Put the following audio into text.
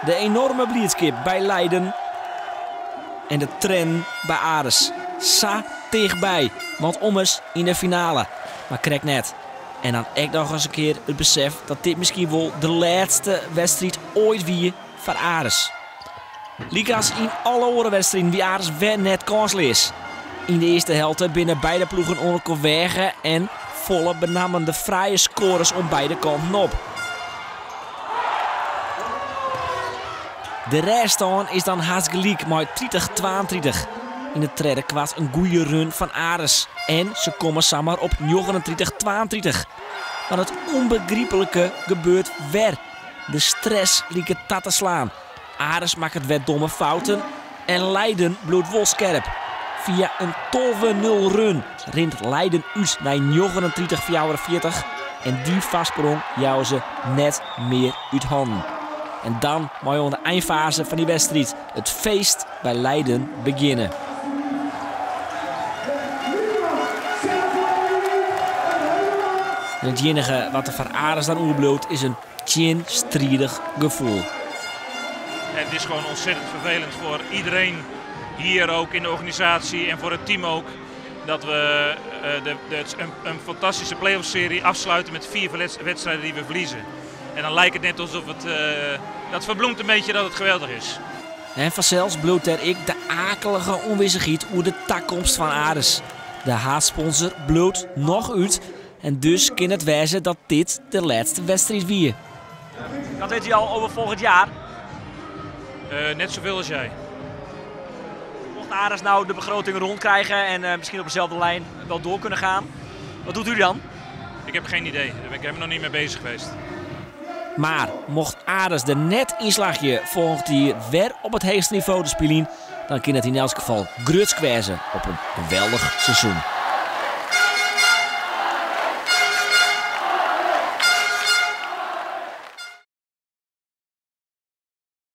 De enorme blijdschap bij Leiden. En de tren bij Ares. Sa dichtbij. Want ommers in de finale. Maar krijg net. En dan echt nog eens een keer het besef dat dit misschien wel de laatste wedstrijd ooit wie voor Ares. Likas in alle andere wedstrijden wie Ares weer net kansloos. In de eerste helft binnen beide ploegen onder wegen en volle benamen de vrije scores om beide kanten op. De rest dan is dan haast gelijk met 30-32. In de tweede kwart een goede run van Ares. En ze komen samen op 39-32. Maar het onbegrijpelijke gebeurt weer. De stress liet het tat te slaan. Ares maakt het weer domme fouten. En Leiden bloedt wel scherp. Via een toffe 0 run rint Leiden uit naar 39-44. En die vastsprong jouwen ze net meer uit handen. En dan mag je aan de eindfase van die wedstrijd het feest bij Leiden beginnen. En het enige wat er voor Ares dan oerbloot is een tegenstrijdig gevoel. Het is gewoon ontzettend vervelend voor iedereen hier ook in de organisatie en voor het team ook. Dat we een fantastische playoff-serie afsluiten met 4 wedstrijden die we verliezen. En dan lijkt het net alsof het, dat verbloemt een beetje dat het geweldig is. En vanzelfs bloot er ik de akelige onwissigheid over de toekomst van Ares. De haatsponsor bloot nog uit. En dus kan het wijzen dat dit de laatste wedstrijd wie. Dat weet hij al over volgend jaar. Net zoveel als jij. Mocht Ares nou de begroting rondkrijgen en misschien op dezelfde lijn wel door kunnen gaan. Wat doet u dan? Ik heb geen idee. Daar ben ik nog niet mee bezig geweest. Maar mocht Ares er net inslagje volgt hij weer op het hoogste niveau te spelen, dan kan het in elk geval grutsk wijzen op een geweldig seizoen.